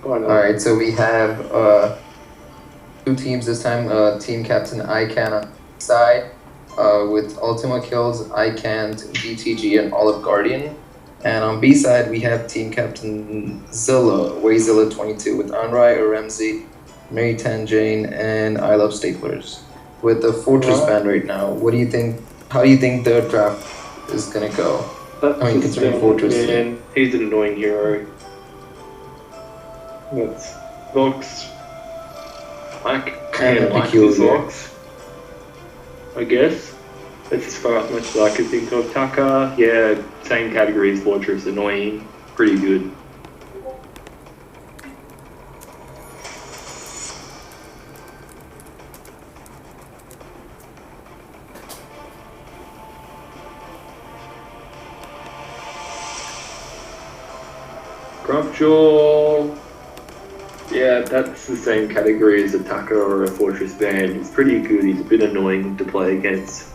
Why not? Alright, so we have two teams this time. Team captain iCan side with Ultima Kills, iCant, GTG, and OliveGuardian. And on B side, we have team captain Zilla, Wayzilla22 with Anrai, ArEmSI, Mary Tan Jane, and I Love Staplers. With the Fortress ban right now, what do you think? How do you think the draft is gonna go? I mean, considering Fortress. Man, he's an annoying hero. That's Vox. I kind of like this Vox, I guess. That's as far as much as I could think of. Tucker, yeah, same category as Fortress, annoying, pretty good. Grumpjaw, yeah, that's the same category as a Tucker or a Fortress Band. He's pretty good, he's a bit annoying to play against.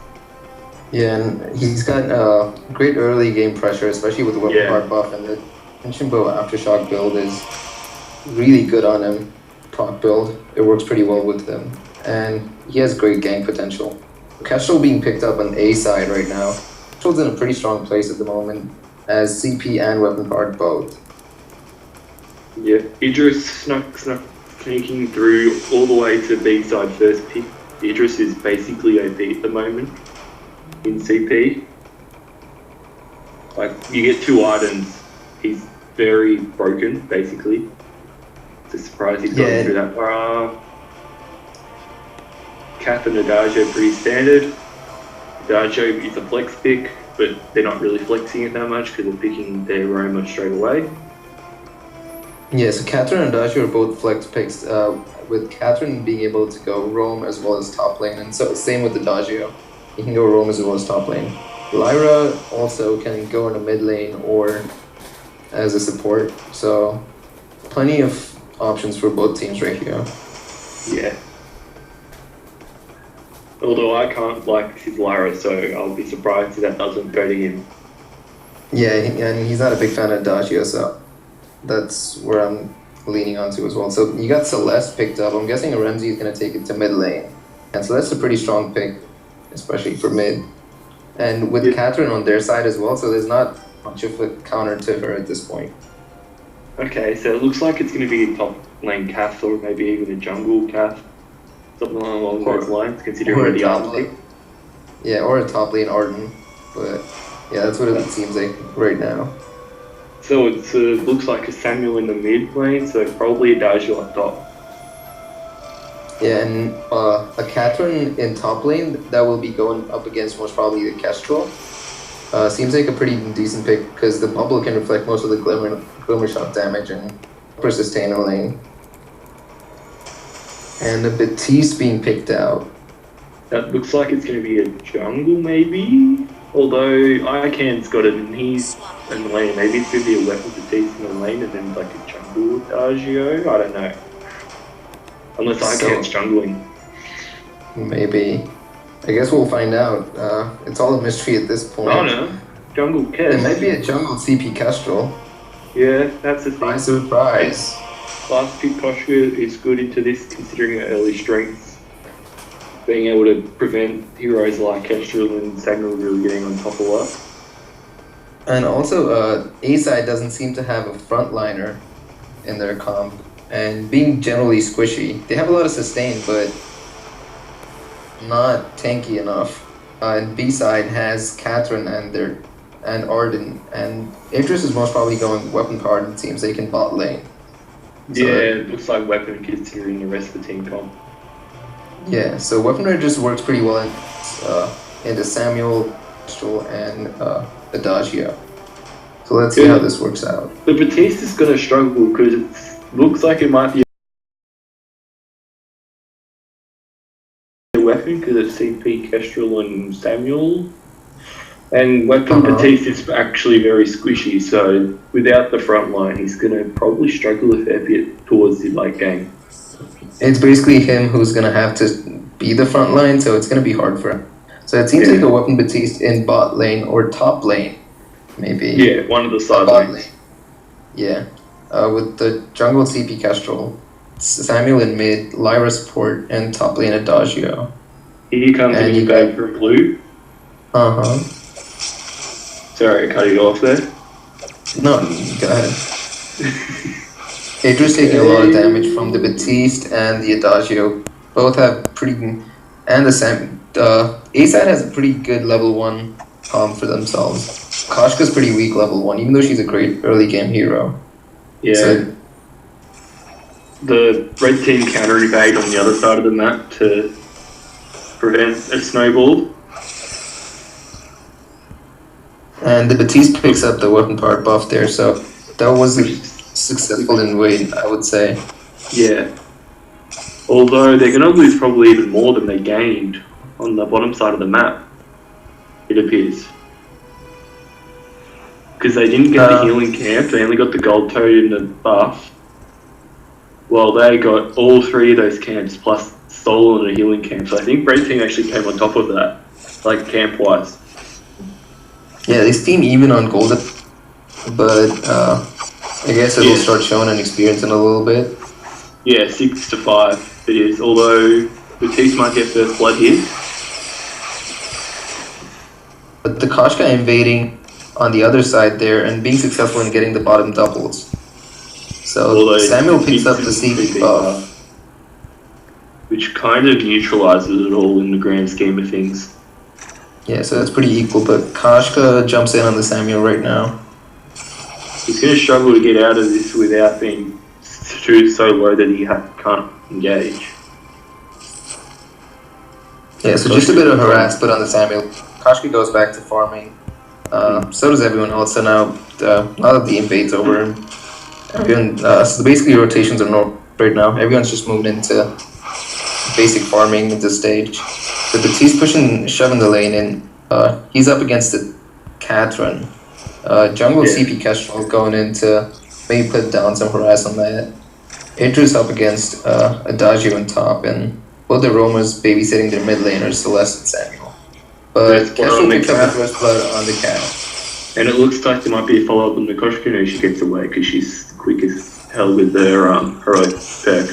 Yeah, and he's got great early game pressure, especially with the weapon part buff, and the Tension-Bow Aftershock build is really good on him. Proc build, it works pretty well with him, and he has great gank potential. Kestrel being picked up on A side right now. Kestrel's in a pretty strong place at the moment, as CP and weapon part both. Yeah, Idris sneaking through all the way to B side first pick. Idris is basically OP at the moment in CP. Like, you get two items, he's very broken, basically. It's a surprise he's gone through that far. Cap and Adagio pretty standard. Adagio is a flex pick, but they're not really flexing it that much because they're picking their Roma straight away. Yeah, so Catherine and Adagio are both flex picks, with Catherine being able to go roam as well as top lane, and so same with Adagio. He can go roam as well as top lane. Lyra also can go in a mid lane or as a support, so plenty of options for both teams right here. Yeah. Although I can't like his Lyra, so I'll be surprised if that doesn't go to him. Yeah, and he's not a big fan of Adagio, so that's where I'm leaning onto as well. So you got Celeste picked up. I'm guessing ArEmSI is going to take it to mid lane. And Celeste's a pretty strong pick, especially for mid. And with Catherine on their side as well, so there's not much of a counter to her at this point. Okay, so it looks like it's going to be a top lane Cath or maybe even a jungle Cath. Something along those lines, considering the army. Yeah, or a top lane Arden. But yeah, that's what it seems like right now. So it looks like a Samuel in the mid lane, so probably Adagio on top. Yeah, and a Catherine in top lane that will be going up against most probably the Kestrel. Seems like a pretty decent pick because the bubble can reflect most of the glimmer shot damage and upper sustain lane. And a Batiste being picked out. That looks like it's going to be a jungle maybe? Although iCan's got it and he's in the lane. Maybe it's going to be a weapon Batiste in the lane and then like a jungle Adagio? I don't know. Unless iCan's jungling. Maybe. I guess we'll find out. It's all a mystery at this point. Oh no. Jungle Kestrel. It might be a jungle CP Kestrel. Yeah, that's the thing. By surprise. Last pick posture is good into this considering her early strengths. Being able to prevent heroes like Kestrel and Samuel really getting on top of that. And also, A-side doesn't seem to have a frontliner in their comp. And being generally squishy, they have a lot of sustain, but not tanky enough. And B-side has Catherine and Arden, and Idris is most probably going weapon powered, it seems. They can bot lane. So, yeah, it looks like weapon considering the rest of the team comp. Yeah, so weaponry just works pretty well into Samuel, Kestrel, and Adagio. So let's see how this works out. The Batiste is going to struggle because it looks like it might be a weapon because it's CP, Kestrel, and Samuel. And weapon Batiste is actually very squishy, so without the front line, he's going to probably struggle a fair bit towards the late game. It's basically him who's going to have to be the front line, so it's going to be hard for him. So it seems like a weapon Batiste in bot lane or top lane, maybe. Yeah, one of the side lanes. Yeah. with the jungle CP Kestrel, Samuel in mid, Lyra support, and top lane Adagio. Here comes an invade from blue. Sorry, I cut you off there. No, go ahead. Idris taking a lot of damage from the Batiste and the Adagio. Both have pretty... And the ASAT has a pretty good level 1 for themselves. Koshka's pretty weak level 1, even though she's a great early game hero. Yeah. So, the red team counter invade on the other side of the map to prevent a snowball. And the Batiste picks up the weapon power buff there, so that was a successful invade, I would say. Yeah. Although they're going to lose probably even more than they gained on the bottom side of the map, it appears. Because they didn't get the healing camp, they only got the gold toad and the buff. Well, they got all 3 of those camps plus stolen and a healing camp. So I think Red Team actually came on top of that, like camp-wise. Yeah, this team even on gold, but I guess it'll start showing an experience in a little bit. Yeah, 6-5 it is, although Batiste might get first blood here. But the Koshka invading on the other side there and being successful in getting the bottom doubles. So Samuel picks up the CP buff. Which kind of neutralizes it all in the grand scheme of things. Yeah, so that's pretty equal, but Koshka jumps in on the Samuel right now. He's going to struggle to get out of this without being so low that he can't engage. Yeah, so just a bit of harass put on the Samuel. Koshka goes back to farming. So does everyone else. So now that the invade's over, everyone. So basically rotations are normal right now. Everyone's just moved into basic farming at this stage. But Batiste pushing, shoving the lane in. He's up against the Catherine. Jungle CP Kestrel going in to maybe put down some harass on that. Idris up against Adagio on top, and both the Romas babysitting their mid laners, Celeste and Samuel. But Kestrel picks up the first blood on the cat. And it looks like there might be a follow-up on the Koshka. She gets away because she's quick as hell with their heroic perk.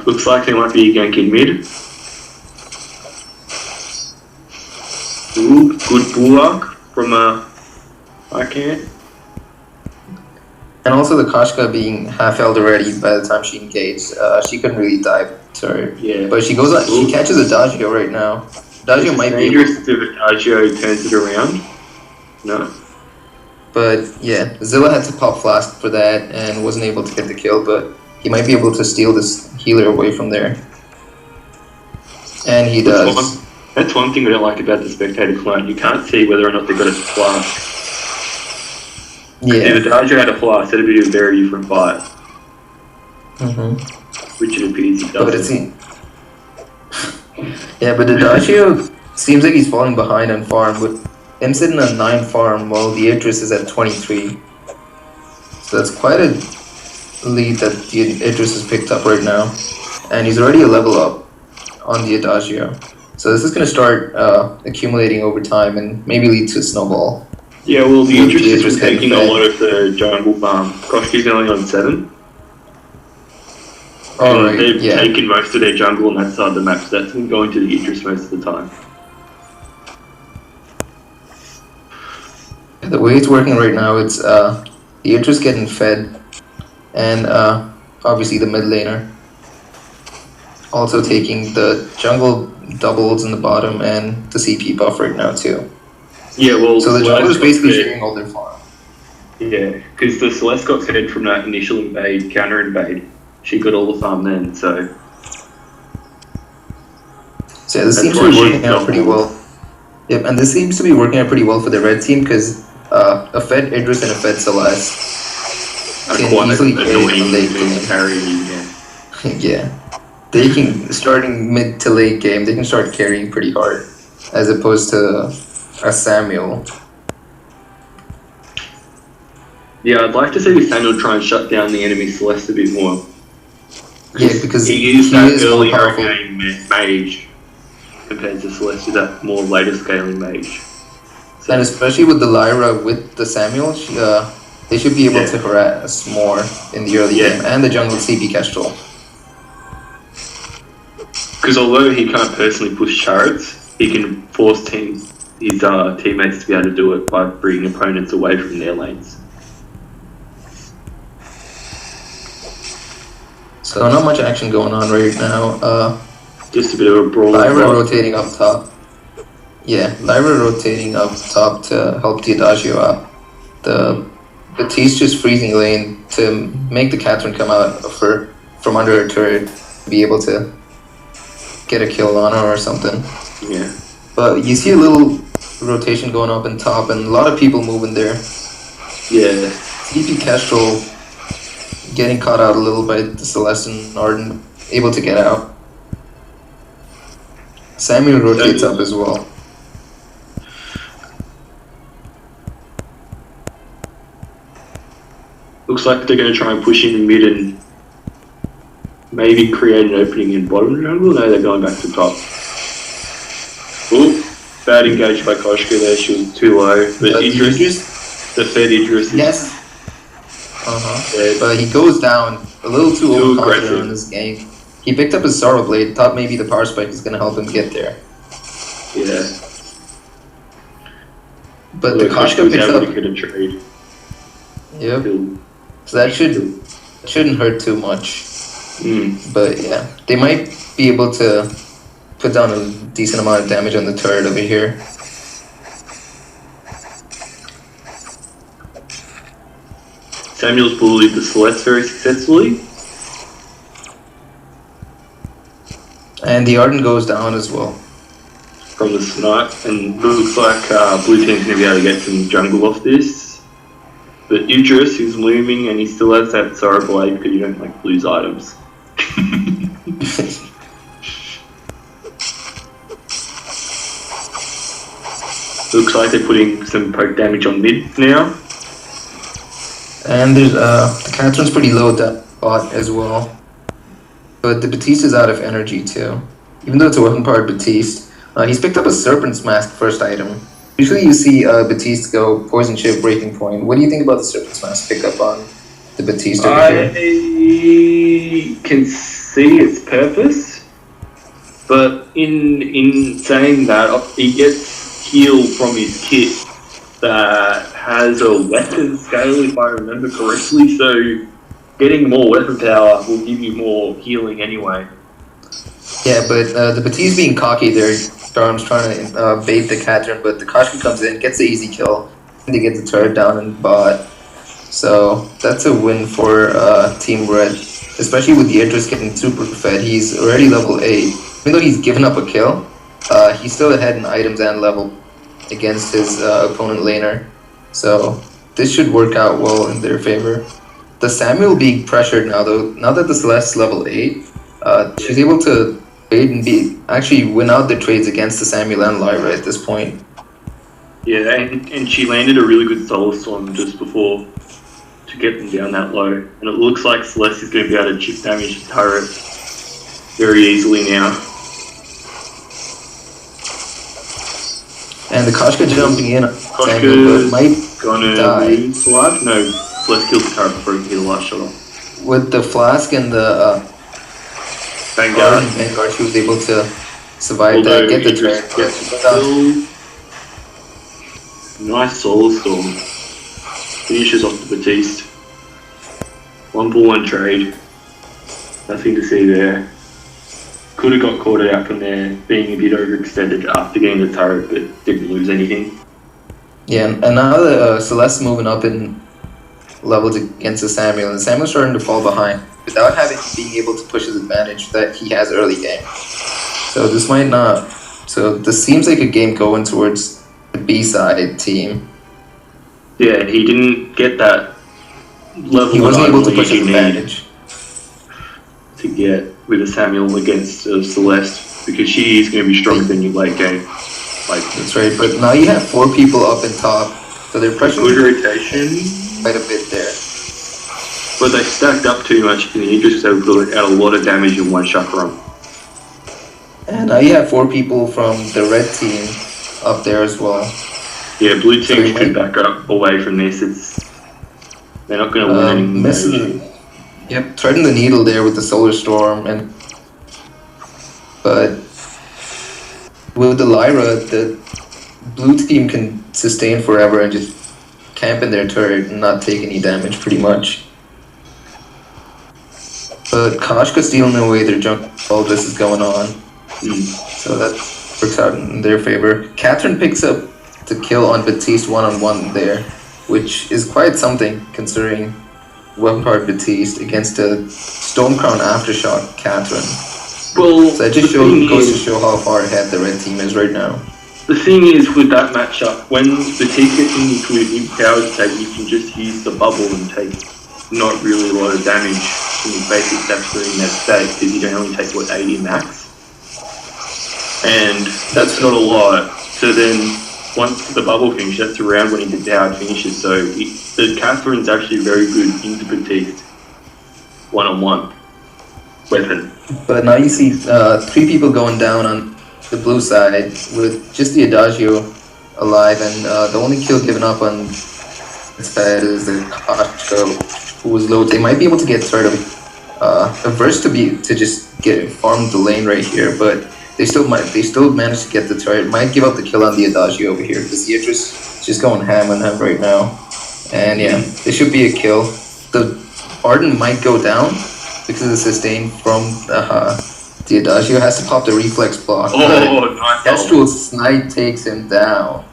Looks like there might be a gank in mid. Ooh, good bulwark from iCanFindAName. And also the Koshka being half held already by the time she engaged. She couldn't really dive to her. Yeah. But she goes on, she catches Adagio right now. Adagio might be dangerous if Adagio turns it around. No. But yeah, Zilla had to pop flask for that and wasn't able to get the kill, but he might be able to steal this healer away from there. And he does. That's one thing I don't like about the spectator client. You can't see whether or not they've got a flask. Yeah. If Adagio had a flask, that'd be a very different fight. Mm-hmm. Which it appears he doesn't. Yeah, but Adagio seems like he's falling behind on farm, with him sitting on 9 farm while the Idris is at 23. So that's quite a lead that the Idris has picked up right now. And he's already a level up on the Adagio. So this is going to start accumulating over time and maybe lead to a snowball. Yeah, well, the Idris is taking a lot of the jungle farm. Koshka's only on 7. Alright, they've taken most of their jungle on that side of the map, so that's going to the Idris most of the time. The way it's working right now, it's the Idris getting fed, and obviously the mid laner also taking the jungle doubles in the bottom and the CP buff right now too. Yeah, well, so the jungle is basically sharing all their farm. Yeah, because the Celeste got fed from that initial invade, counter invade. She got all the farm then, so... So yeah, this seems to be working out pretty well. Yep, and this seems to be working out pretty well for the red team, because a fed Idris and a fed Celeste can easily carry late game. Yeah. They can, starting mid to late game, they can start carrying pretty hard, as opposed to a Samuel. Yeah, I'd like to see Samuel try and shut down the enemy Celeste a bit more. Yeah, because he is that early game mage compared to Celeste, who's that more later scaling mage. So. And especially with the Lyra with the Samuel, They should be able to harass more in the early game, and the jungle CP Kestrel. Because although he can't personally push turrets, he can force his teammates to be able to do it by bringing opponents away from their lanes. So not much action going on right now. Just a bit of a brawl. Lyra rotating up top. Yeah, Lyra rotating up top to help the Adagio out. The Batiste just freezing lane to make the Catherine come out of her from under her turret, be able to get a kill on her or something. Yeah. But you see a little rotation going up in top and a lot of people moving there. Yeah. CP Kestrel getting caught out a little by the Celeste and Arden, able to get out. Samuel rotates up as well. Looks like they're going to try and push in mid and maybe create an opening in bottom jungle. No, they're going back to top. Ooh, bad engage by Koshka there. She was too low. But Idris, the fed Idris. Yes. But he goes down a little too overconfident in this game. He picked up his Sorrow Blade, thought maybe the Power Spike is going to help him get there. Yeah. But the Koshka picks up. Get a trade. Yep. So that shouldn't hurt too much. But yeah, they might be able to put down a decent amount of damage on the turret over here. Samuel's bullied the Celeste very successfully. And the Arden goes down as well. From the snipe, and looks like blue team's going to be able to get some jungle off this. But Idris is looming and he still has that Sorrow Blade because you don't like lose items. Looks like they're putting some poke damage on mid now. And there's the Catherine's pretty low bot as well. But the Batiste is out of energy too. Even though it's a weapon powered Batiste. He's picked up a Serpent's Mask first item. Usually you see Batiste go Poison Chip, Breaking Point. What do you think about the Serpent's Mask pickup on the Batiste over here? I can see its purpose, but in saying that, he gets heal from his kit that has a weapon scale, if I remember correctly, so getting more weapon power will give you more healing anyway. Yeah, but the Batiste being cocky there, Darm's trying to bait the Catherine, but the Koshka comes in, gets the easy kill, and they get the turret down and bot. So that's a win for Team Red, especially with the Idris getting super fed. He's already level 8. Even though he's given up a kill, he's still ahead in items and level against his opponent laner. So this should work out well in their favor. The Samuel being pressured now though, now that the Celeste's level 8, she's able to bait and actually win out the trades against the Samuel and Lyra at this point. Yeah, and she landed a really good Solar Storm just before to get them down that low. And it looks like Celeste is going to be able to chip damage the turret very easily now. And the Koshka jumping in. Koshka might gonna lose life. No, Celeste kills the turret before he can get a last shot off. With the flask and the Vanguard, she was able to survive that, get the turret. Nice Solar Storm. Finishes off the Batiste. 1-for-1 trade. Nothing to see there. Could have got caught out from there, being a bit overextended after getting the turret, but didn't lose anything. Yeah, and now the Celeste moving up in levels against the Samuel, and Samuel's starting to fall behind without being able to push his advantage that he has early game. So this might not. So this seems like a game going towards the B-side team. Yeah, he didn't get that level. He wasn't able to push his advantage to get with a Samuel against Celeste, because she is going to be stronger than you late game. That's right, but now you have 4 people up in top, so they're pressuring good rotation quite a bit there. But they stacked up too much, and the Idris was able to put out a lot of damage in one shot run. And now you have 4 people from the red team up there as well. Yeah, blue team should back up away from this. They're not going to win any missing. Yep, threading the needle there with the Solar Storm, but with the Lyra, the blue team can sustain forever and just camp in their turret and not take any damage, pretty much. But Koshka's stealing away their junk while this is going on, so that works out in their favor. Catherine picks up the kill on Baptiste one-on-one there, which is quite something considering weapon part Baptiste against a Stormcrown Aftershock Catherine. Well, so that just goes to show how far ahead the red team is right now. The thing is with that matchup, when Baptiste gets into a new power state, you can just use the bubble and take not really a lot of damage when you basic steps in that state, because you can only take, what, 80 max? And that's not a lot. So then, once the bubble finishes, that's around when the power finishes, so the Catherine's actually very good into Baptiste one-on-one weapon. But now you see 3 people going down on the blue side with just the Adagio alive, and the only kill given up on this side is the Koshka, who was low. They might be able to get sort of averse to just get farm the lane right here, but they still manage to get the turret. Might give up the kill on the Adagio over here because the Idris is just going ham on him right now, and yeah, there should be a kill. The Arden might go down because of the sustain from the Adagio. Has to pop the reflex block. Oh, nice. Kestrel's snipe takes him down.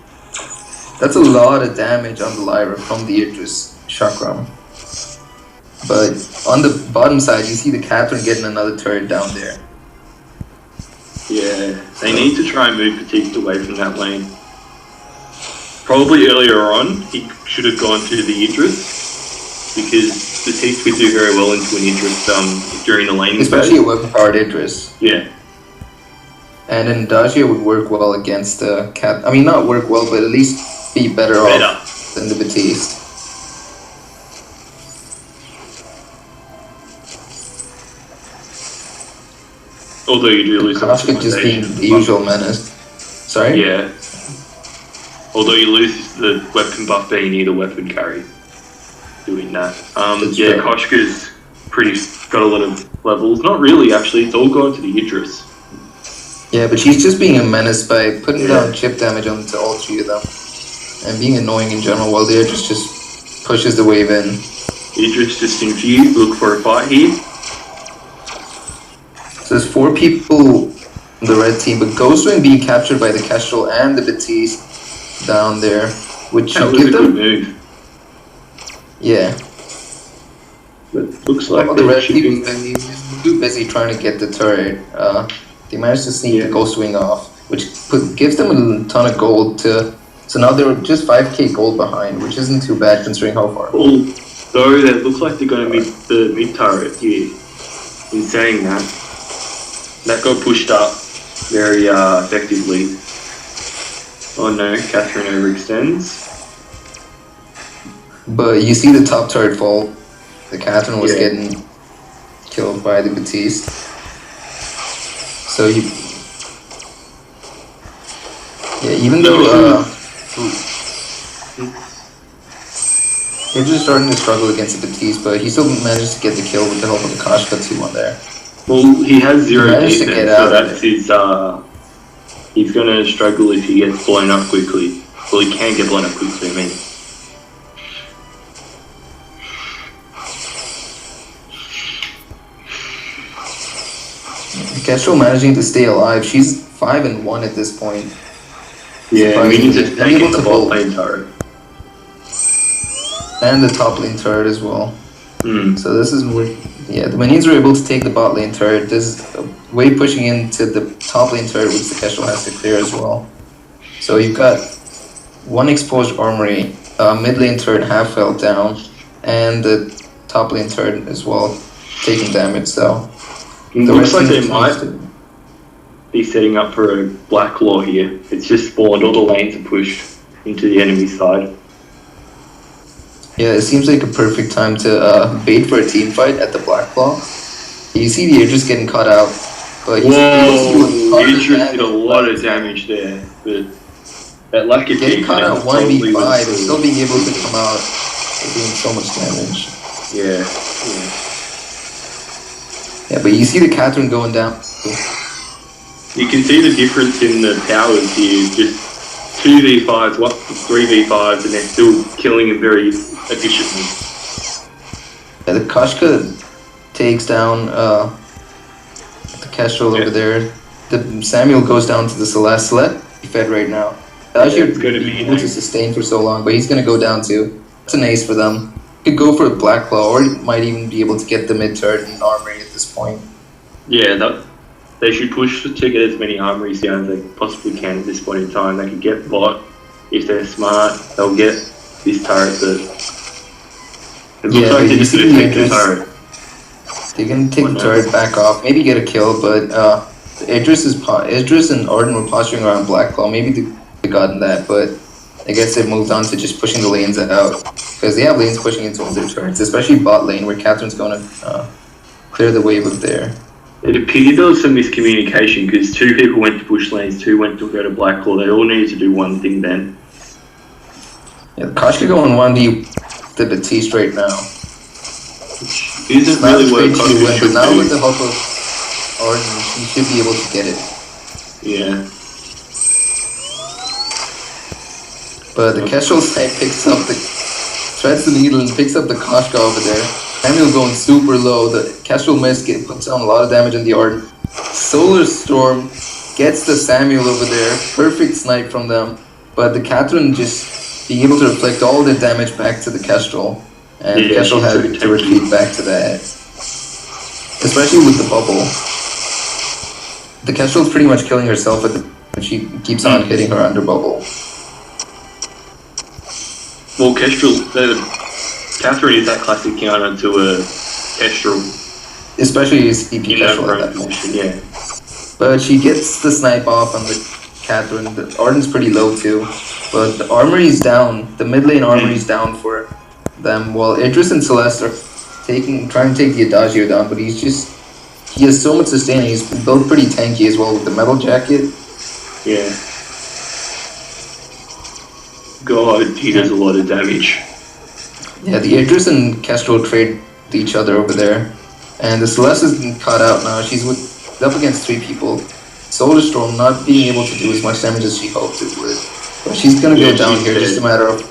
That's a lot of damage on the Lyra from the Idris chakram. But on the bottom side, you see the Catherine getting another turret down there. Yeah, they need to try and move Baptiste away from that lane. Probably earlier on, he should have gone to the Idris, because Baptiste would do very well into an Idris during the laning phase. Especially a weapon-powered Idris. Yeah. And then Adagio would work well against the Cat. I mean, not work well, but at least be better off than the Baptiste. Although you do lose Koshka just being the usual menace. Sorry? Yeah. Although you lose the weapon buff being near the weapon carry. Doing that. Yeah, Koshka's got a lot of levels. Not really, actually. It's all gone to the Idris. Yeah, but she's just being a menace by putting down chip damage onto all 3 of them. And being annoying in general, while the Idris just pushes the wave in. Idris just infused. Look for a fight here. So there's 4 people on the red team, but Ghostwing being captured by the Kestrel and the Baptiste down there, which that should give them. Good move. Yeah. But looks like the red team is too busy trying to get the turret. They managed to sneak the Ghostwing off, which gives them a ton of gold to. So now they're just 5k gold behind, which isn't too bad considering how far. Although it looks like they're going to meet the mid turret here. In saying that, that got pushed up very effectively. Oh no, Catherine overextends. But you see the top turret fall. The Catherine was getting killed by the Baptiste. So even though they're just starting to struggle against the Baptiste, but he still manages to get the kill with the help of the Koshka 2 on there. Well, he has 0 defense, so that's his, he's gonna struggle if he gets blown up quickly. Well, he can get blown up quickly, I mean. Kestrel managing to stay alive. She's 5-1 at this point. Yeah, minions are taking the bot lane turret. And the top lane turret as well. Mm. So this is where, the minions are able to take the bot lane turret. This is way pushing into the top lane turret, which the Kestrel has to clear as well. So you've got 1 exposed armory, mid lane turret half health down, and the top lane turret as well taking damage. So it looks like they might be setting up for a black claw here. It's just spawned, all the lanes are pushed into the enemy side. Yeah, it seems like a perfect time to bait for a team fight at the Black Claw. You see the Idris getting caught out, but he's Idris did a lot of damage there. But that lack of getting caught out 1v5 and still being able to come out They're doing so much damage. Yeah. Yeah, but you see the Catherine going down. You can see the difference in the powers here. Just 2v5s, 3v5s, and they're still killing it very efficiently. Yeah, the Koshka takes down the Kestrel over there. The Samuel goes down to the Celeste. Celeste fed right now. He's going to be able to sustain for so long, but he's going to go down too. It's an ace for them. Could go for a Black Claw, or might even be able to get the mid turret and armory at this point. Yeah, they should push to get as many armories down as they possibly can at this point in time. They can get bot. If they're smart, they'll get this turret that... It looks like they're just going to take the turret. They can take the turret back off, maybe get a kill, but Idris and Arden were posturing around Black Claw. Maybe they gotten that, but I guess they've moved on to just pushing the lanes out. Because they have lanes pushing into all their turrets, especially bot lane, where Catherine's going to clear the wave up there. It appeared there was some miscommunication, because 2 people went to push lanes, 2 went to go to Black Claw. They all needed to do one thing then. Yeah, Koshka going 1v the Batiste right now. Isn't really what Koshka should do. But now with the help of Arden, he should be able to get it. Yeah. But the Kestrel snipe picks up threads the needle and picks up the Koshka over there. Samuel going super low. The Kestrel mist puts down a lot of damage on the Arden. Solar Storm gets the Samuel over there. Perfect snipe from them. But the Catherine just being able to reflect all the damage back to the Kestrel. And the Kestrel had to retreat back to that. Especially with the bubble. The Kestrel's pretty much killing herself and she keeps on hitting her under bubble. Well, Catherine is that classic counter to a Kestrel. Especially his EP Kestrel at that point. Yeah. But she gets the snipe off on the Catherine. The Arden's pretty low too. But the armory's down. The mid lane armory's down for them. While Idris and Celeste are trying to take the Adagio down, but he has so much sustain. He's built pretty tanky as well with the metal jacket. Yeah. God, he does a lot of damage. Yeah, the Idris and Kestrel trade each other over there. And the Celeste is caught out now. She's up against 3 people. Solar Storm not being able to do as much damage as she hoped it would. But she's gonna go down here, just a matter of...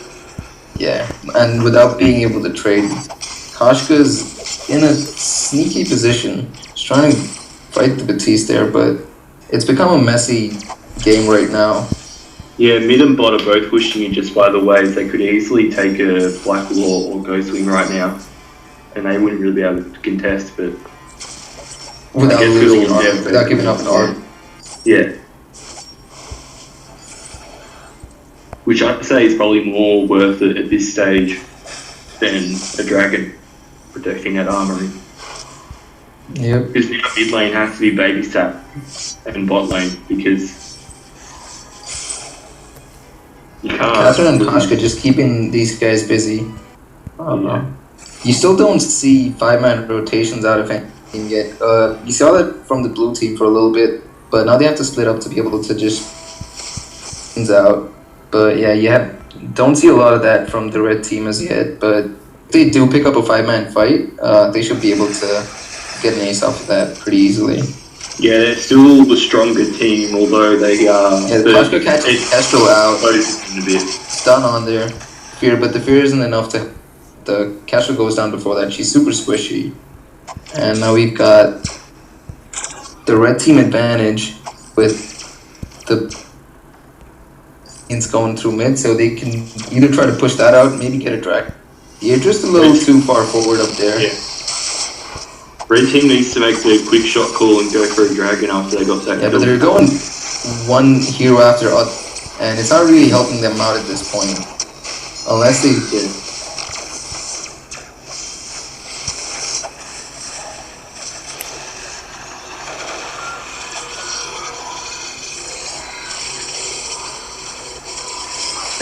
Yeah, and without being able to trade. Koshka's in a sneaky position. She's trying to fight the Batiste there, but it's become a messy game right now. Yeah, mid and bot are both pushing it just by the waves. They could easily take a Black Law or Ghostwing right now, and they wouldn't really be able to contest, but... Without giving up an arm. Yeah. Which I'd say is probably more worth it at this stage than a dragon protecting that armory. Yep. Because mid lane has to be babysat and bot lane, because you can't. Catherine and Koshka just keeping these guys busy. Yeah. You still don't see 5-man rotations out of anything yet. You saw that from the blue team for a little bit, but now they have to split up to be able to just things out. But yeah, don't see a lot of that from the red team as yet. But if they do pick up a 5-man fight, they should be able to get an ace off of that pretty easily. Yeah, they're still the stronger team, although they are... Yeah, the Koshka catches Kestrel out. A bit. Stun on there. Fear, but the fear isn't enough to... The Kestrel goes down before that. She's super squishy. And now we've got the red team advantage with the going through mid, so they can either try to push that out, maybe get a drag. You're just a little too far forward up there. Yeah. Red team needs to make the quick shot call and go for a dragon after they got that. Yeah, but they're going one hero after other, and it's not really helping them out at this point. Unless they did.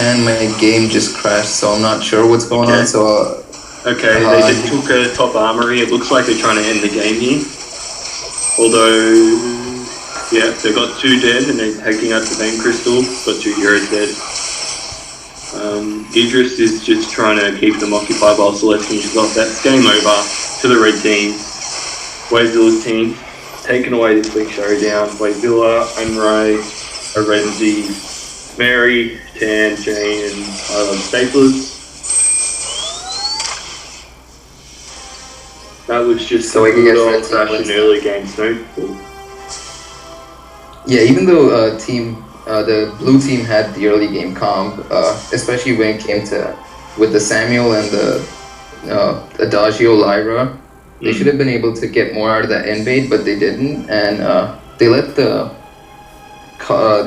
And my game just crashed, so I'm not sure what's going on. So they just took a top armory. It looks like they're trying to end the game here. Although, yeah, they got 2 dead and they're taking out the Vein Crystal. Got 2 heroes dead. Idris is just trying to keep them occupied while Celeste finishes off. That's game over to the red team. Wazilla's team taken away this week's showdown. Wazilla, Unray, ArEmSI, Mary, Tan, Jane, and I Love Staplers. That was just So a I can good guess red team old-fashioned wins. early game snowball. Yeah, even though the blue team had the early game comp, especially when it came to with the Samuel and the Adagio Lyra, they should have been able to get more out of that invade, but they didn't, and they let the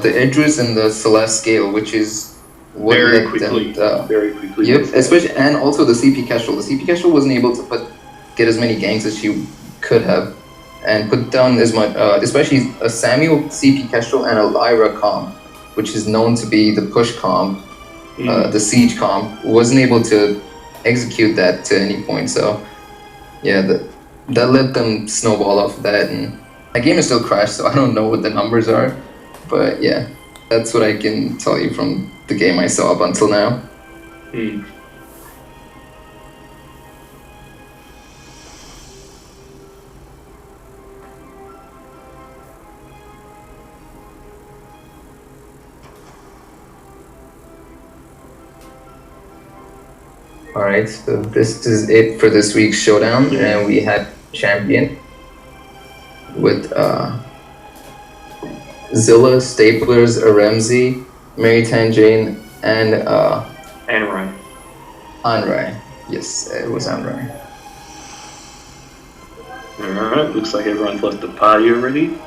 Idris and the Celeste scale, which is what Very let quickly. them. Very quickly. Yep, especially and also the CP Kestrel. The CP Kestrel wasn't able to get as many ganks as she could have, and put down as much, especially a Samuel CP Kestrel and a Lyra comp, which is known to be the push comp, the siege comp, wasn't able to execute that to any point. So yeah, that let them snowball off that, and that game is still crashed, so I don't know what the numbers are, but yeah, that's what I can tell you from the game I saw up until now. Alright, so this is it for this week's showdown, and we had champion with Zilla, Staplers, ArEmSI, Mary Tanjane, and Anrai. Anrai. Yes, it was Anrai. Alright, looks like everyone's left the party already.